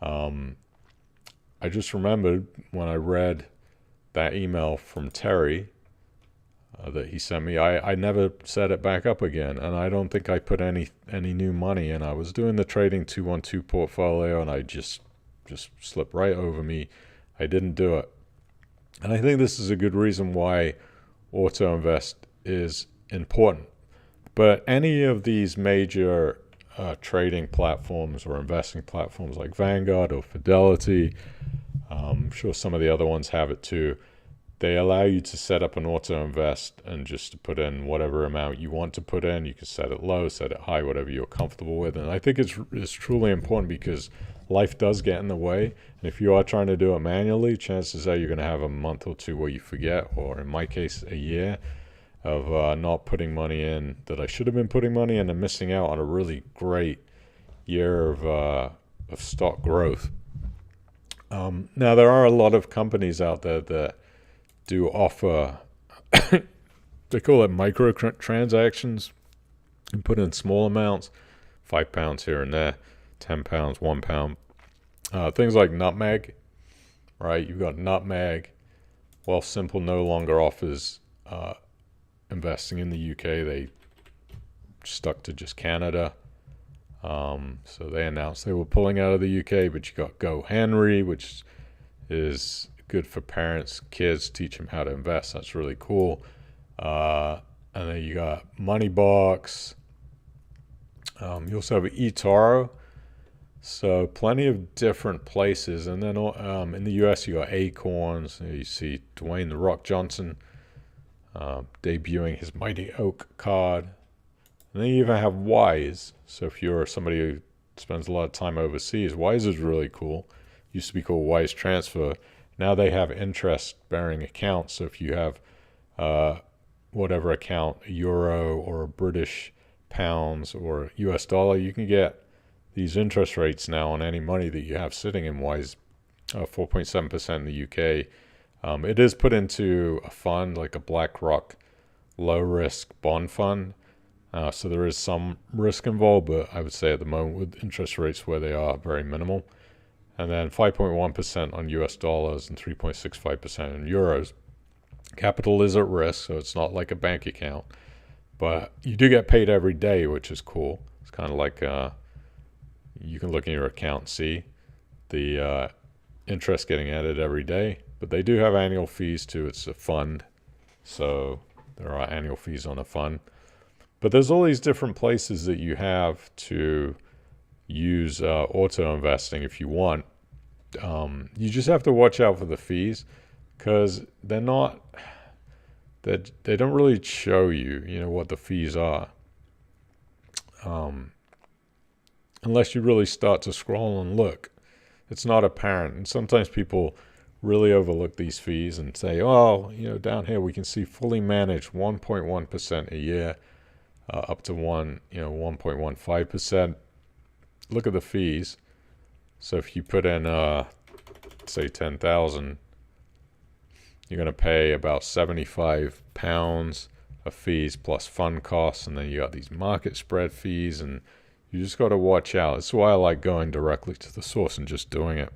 I just remembered when I read that email from Terry that he sent me. I never set it back up again, and I don't think I put any new money in. I was doing the trading 212 portfolio, and I just slipped right over me. I didn't do it, and I think this is a good reason why auto invest is important. But any of these major trading platforms or investing platforms like Vanguard or Fidelity, I'm sure some of the other ones have it too. They allow you to set up an auto invest and just to put in whatever amount you want to put in. You can set it low, set it high, whatever you're comfortable with. And I think it's truly important because life does get in the way. And if you are trying to do it manually, chances are you're going to have a month or two where you forget, or in my case, a year of not putting money in that I should have been putting money in and missing out on a really great year of stock growth. Now, there are a lot of companies out there that do offer, they call it micro transactions, and put in small amounts, £5 here and there, £10, £1. Things like Nutmeg, right? You've got Nutmeg. Wealth Simple no longer offers investing in the UK. They stuck to just Canada. So they announced they were pulling out of the UK, but you got Go Henry, which is good for parents, kids, teach them how to invest. That's really cool. And then you got Moneybox. You also have eToro. So plenty of different places. And then in the US, you got Acorns. You see Dwayne "The Rock" Johnson debuting his Mighty Oak card. And then you even have Wise. So if you're somebody who spends a lot of time overseas, Wise is really cool. Used to be called Wise Transfer. Now they have interest-bearing accounts. So if you have whatever account, a euro or a British pounds or a US dollar, you can get these interest rates now on any money that you have sitting in Wise, 4.7% in the UK. It is put into a fund like a BlackRock low-risk bond fund. So there is some risk involved, but I would say at the moment with interest rates where they are, very minimal. And then 5.1% on US dollars and 3.65% in euros. Capital is at risk, so it's not like a bank account. But you do get paid every day, which is cool. It's kind of like you can look in your account and see the interest getting added every day. But they do have annual fees too. It's a fund, so there are annual fees on a fund. But there's all these different places that you have to use auto investing if you want. You just have to watch out for the fees because they don't really show you, what the fees are. Unless you really start to scroll and look. It's not apparent. And sometimes people really overlook these fees and say, oh, down here we can see fully managed 1.1% a year, up to 1.15%. Look at the fees. So if you put in, say 10,000, you're going to pay about £75 of fees plus fund costs, and then you got these market spread fees, and you just got to watch out. That's why I like going directly to the source and just doing it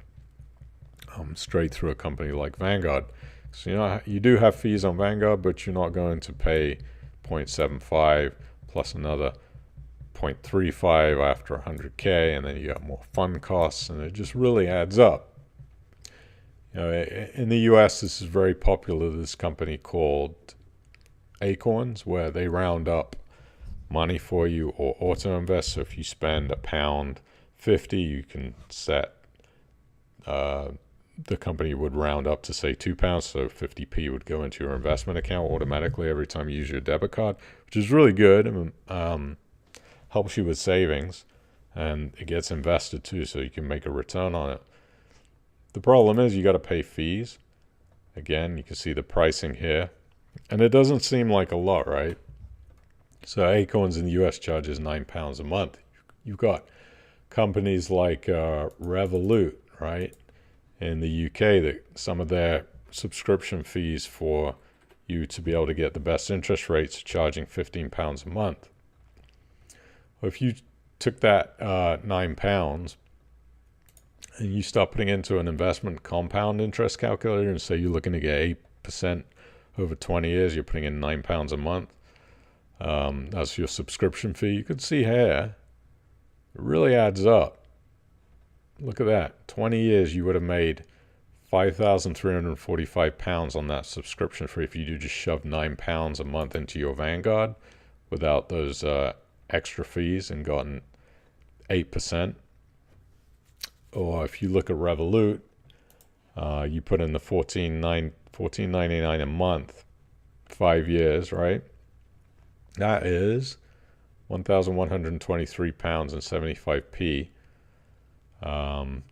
straight through a company like Vanguard. So you do have fees on Vanguard, but you're not going to pay 0.75 plus another 0.35 after 100K, and then you got more fund costs, and it just really adds up. In the US, this is very popular, this company called Acorns, where they round up money for you or auto invest. So if you spend £1.50, you can set, the company would round up to say £2, so 50p would go into your investment account automatically every time you use your debit card, which is really good. Helps you with savings, and it gets invested too, so you can make a return on it. The problem is you got to pay fees. Again, you can see the pricing here, and it doesn't seem like a lot, right? So Acorns in the US charges £9 a month. You've got companies like Revolut, right, in the UK, that some of their subscription fees for you to be able to get the best interest rates are charging £15 a month. Well, if you took that £9 and you start putting into an investment compound interest calculator and say you're looking to get 8% over 20 years, you're putting in £9 a month. That's your subscription fee. You can see here, it really adds up. Look at that. 20 years, you would have made £5,345 on that subscription fee if you do just shove £9 a month into your Vanguard without those extra fees and gotten 8%. Or if you look at Revolut, you put in the $14.99 a month, 5 years, right? That is £1,123.75.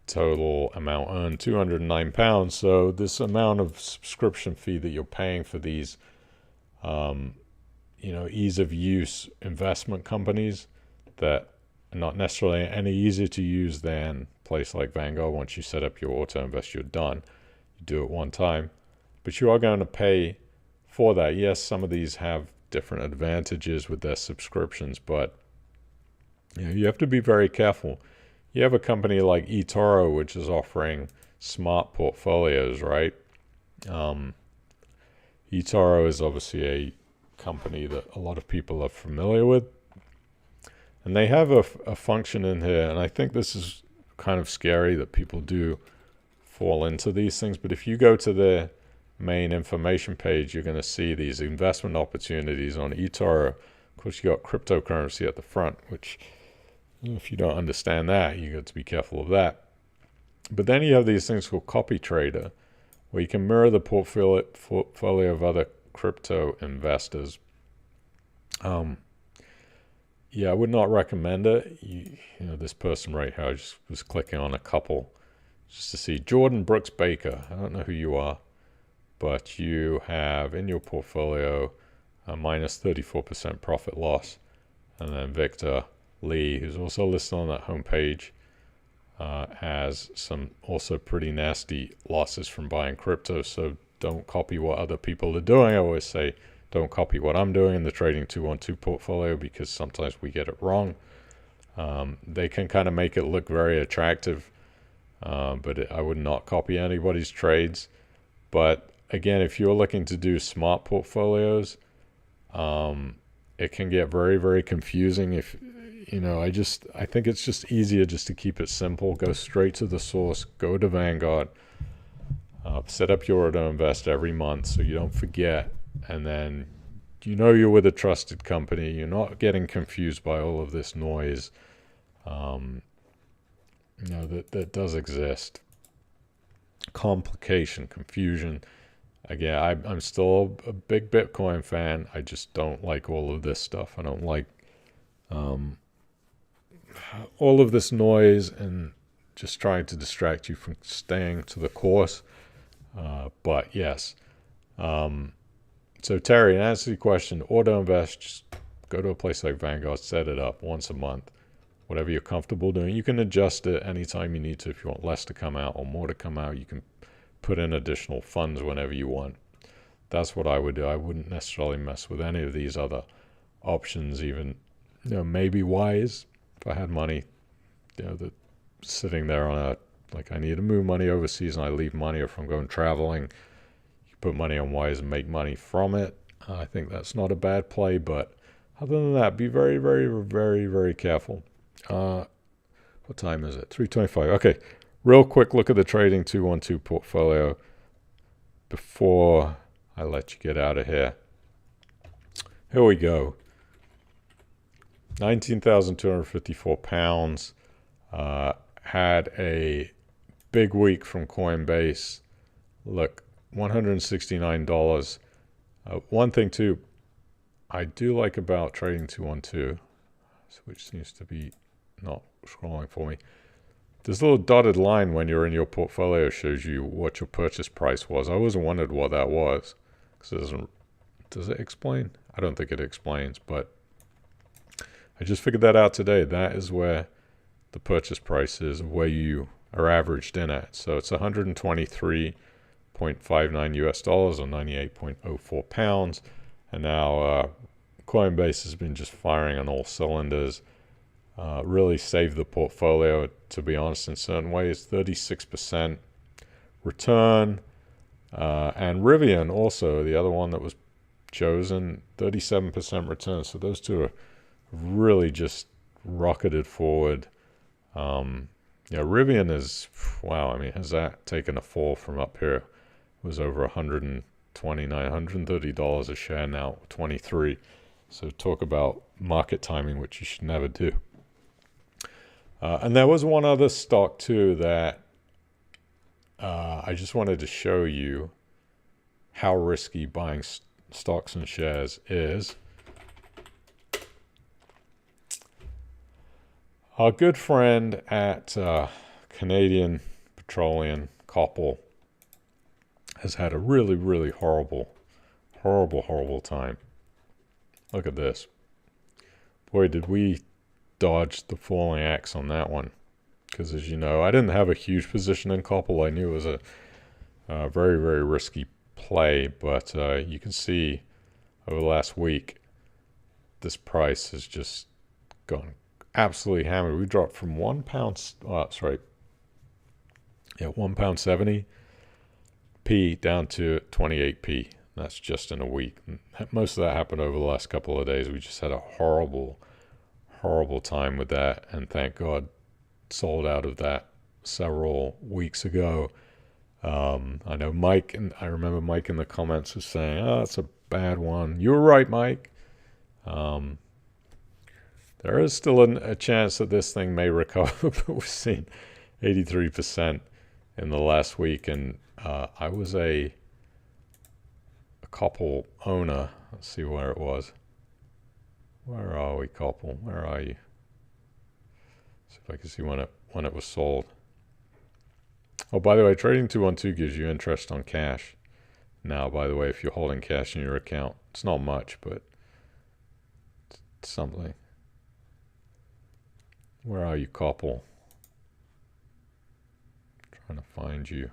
Total amount earned £209. So this amount of subscription fee that you're paying for these, ease of use investment companies that are not necessarily any easier to use than a place like Vanguard. Once you set up your auto invest, you're done. You do it one time, but you are going to pay for that. Yes, some of these have different advantages with their subscriptions, but you have to be very careful. You have a company like eToro, which is offering smart portfolios, right? eToro is obviously a company that a lot of people are familiar with, and they have a function in here, and I think this is kind of scary that people do fall into these things. But if you go to their main information page, you're going to see these investment opportunities on eToro. Of course, you got cryptocurrency at the front, which, if you don't understand that, you got to be careful of that. But then you have these things called copy trader, where you can mirror the portfolio of other crypto investors. I would not recommend it. This person right here, I just was clicking on a couple just to see. Jordan Brooks Baker, I don't know who you are, but you have in your portfolio a minus 34% profit loss. And then Victor Lee, who's also listed on that homepage, has some also pretty nasty losses from buying crypto. So don't copy what other people are doing. I always say don't copy what I'm doing in the Trading 212 portfolio, because sometimes we get it wrong. They can kind of make it look very attractive, but I would not copy anybody's trades. But again, if you're looking to do smart portfolios, it can get very, very confusing. I think it's just easier just to keep it simple. Go straight to the source. Go to Vanguard. Set up your auto invest every month so you don't forget. And then you're with a trusted company. You're not getting confused by all of this noise. That does exist. Complication, confusion. Again, I'm still a big Bitcoin fan. I just don't like all of this stuff. I don't like all of this noise and just trying to distract you from staying to the course. But yes. So Terry, in answer to your question, auto invest, just go to a place like Vanguard, set it up once a month, whatever you're comfortable doing. You can adjust it anytime you need to. If you want less to come out or more to come out, you can put in additional funds whenever you want. That's what I would do. I wouldn't necessarily mess with any of these other options, even, maybe Wise. If I had money, that sitting there on like I need to move money overseas and I leave money, or if I'm going traveling, you put money on Wise and make money from it. I think that's not a bad play, but other than that, be very, very, very, very careful. What time is it? 3:25. Okay, real quick look at the trading 212 portfolio before I let you get out of here. Here we go. 19,254 pounds. Had a big week from Coinbase. Look, $169. One thing too, I do like about trading 212, which seems to be not scrolling for me. This little dotted line when you're in your portfolio shows you what your purchase price was. I always wondered what that was, because does it explain? I don't think it explains, but I just figured that out today. That is where the purchase price is, where you are averaged in at. So it's 123.59 US dollars, or 98.04 pounds. And now Coinbase has been just firing on all cylinders. Really saved the portfolio, to be honest, in certain ways. 36% return. And Rivian also, the other one that was chosen, 37% return. So those two are really just rocketed forward. Rivian is, wow, has that taken a fall from up here? It was over $129, $130 a share, now $23. So talk about market timing, which you should never do. And there was one other stock too that I just wanted to show you how risky buying stocks and shares is. Our good friend at Canadian Petroleum, Koppel, has had a really, really horrible time. Look at this. Boy, did we dodge the falling axe on that one. Because as you know, I didn't have a huge position in Koppel. I knew it was a very, very risky play. But you can see over the last week, this price has just gone absolutely hammered. We dropped from £1.70p down to 28p. That's just in a week. Most of that happened over the last couple of days. We just had a horrible time with that, and thank God sold out of that several weeks ago. I know Mike, and I remember Mike in the comments was saying, "Oh, it's a bad one." You were right, Mike. There is still a chance that this thing may recover, but we've seen 83% in the last week. And I was a Koppel owner. Let's see where it was. Where are we, Koppel? Where are you? See if I can see when it was sold. Oh, by the way, trading 212 gives you interest on cash. Now, by the way, if you're holding cash in your account, it's not much, but it's something. Where are you, Koppel? Trying to find you.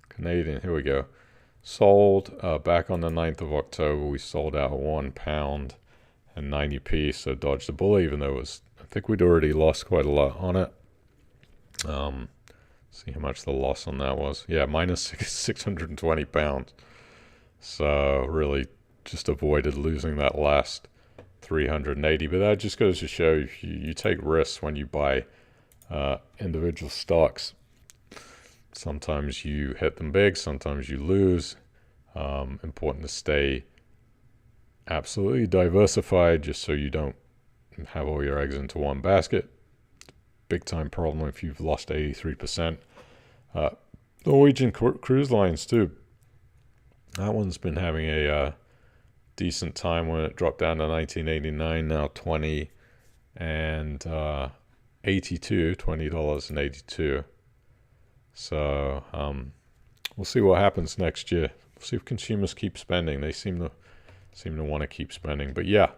Canadian, here we go. Sold back on the 9th of October. We sold out £1 and 90p, so dodged the bullet, even though I think we'd already lost quite a lot on it. See how much the loss on that was. Yeah, minus 620 pounds. So really just avoided losing that last 380. But that just goes to show you take risks when you buy individual stocks. Sometimes you hit them big, sometimes you lose. Important to stay absolutely diversified, just so you don't have all your eggs into one basket. Big time problem if you've lost 83%. Norwegian cruise lines too. That one's been having a decent time when it dropped down to 1989, now 20 and 82, $20.82. So we'll see what happens next year. We'll see if consumers keep spending. They seem to want to keep spending. But yeah,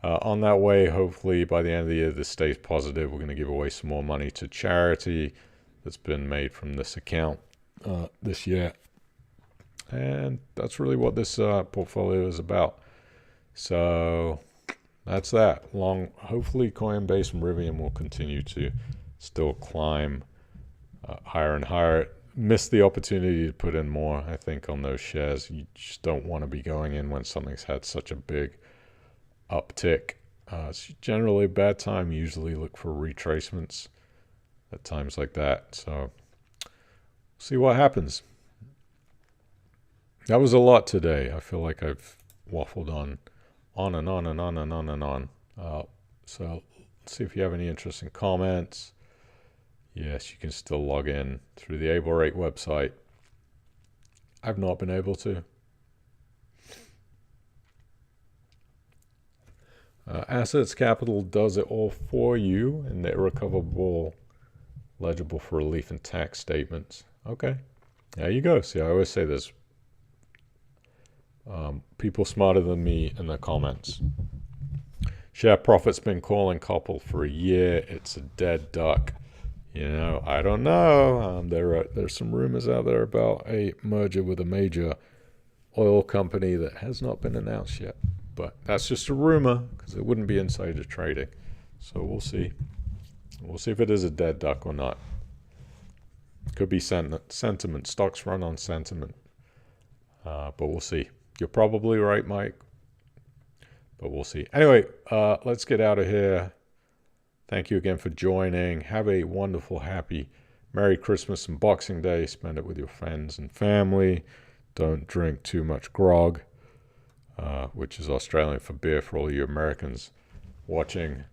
on that way, hopefully by the end of the year, this stays positive. We're going to give away some more money to charity that's been made from this account this year. And that's really what this portfolio is about. So that's that. Hopefully Coinbase and Rivian will continue to still climb higher and higher. Missed the opportunity to put in more, I think, on those shares. You just don't want to be going in when something's had such a big uptick. It's generally a bad time. Usually look for retracements at times like that. So see what happens. That was a lot today. I feel like I've waffled on and on and on and on and on. So let's see if you have any interesting comments. Yes, you can still log in through the AbleRate website. I've not been able to. Assets Capital does it all for you, and they're recoverable, legible for relief and tax statements. Okay, there you go. See, I always say this. People smarter than me in the comments. Share Profit's been calling Koppel for a year. It's a dead duck. You know, I don't know. There's some rumors out there about a merger with a major oil company that has not been announced yet. But that's just a rumor because it wouldn't be insider trading. So we'll see. We'll see if it is a dead duck or not. Could be sentiment. Stocks run on sentiment. But we'll see. You're probably right, Mike. But we'll see. Anyway, let's get out of here. Thank you again for joining. Have a wonderful, happy, Merry Christmas and Boxing Day. Spend it with your friends and family. Don't drink too much grog, which is Australian for beer for all you Americans watching.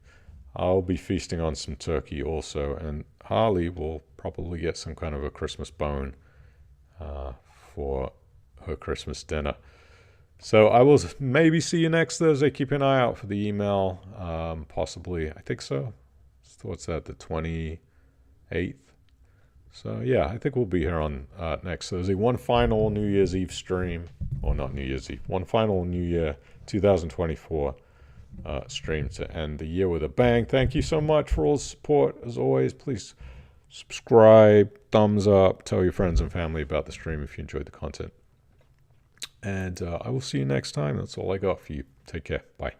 I'll be feasting on some turkey also, and Harley will probably get some kind of a Christmas bone for her Christmas dinner. So I will maybe see you next Thursday. Keep an eye out for the email. Possibly, I think so. What's that, the 28th? So yeah, I think we'll be here on next Thursday. One final New Year's Eve stream. Or not New Year's Eve. One final New Year 2024 stream to end the year with a bang. Thank you so much for all the support. As always, please subscribe, thumbs up, tell your friends and family about the stream if you enjoyed the content. And I will see you next time. That's all I got for you. Take care. Bye.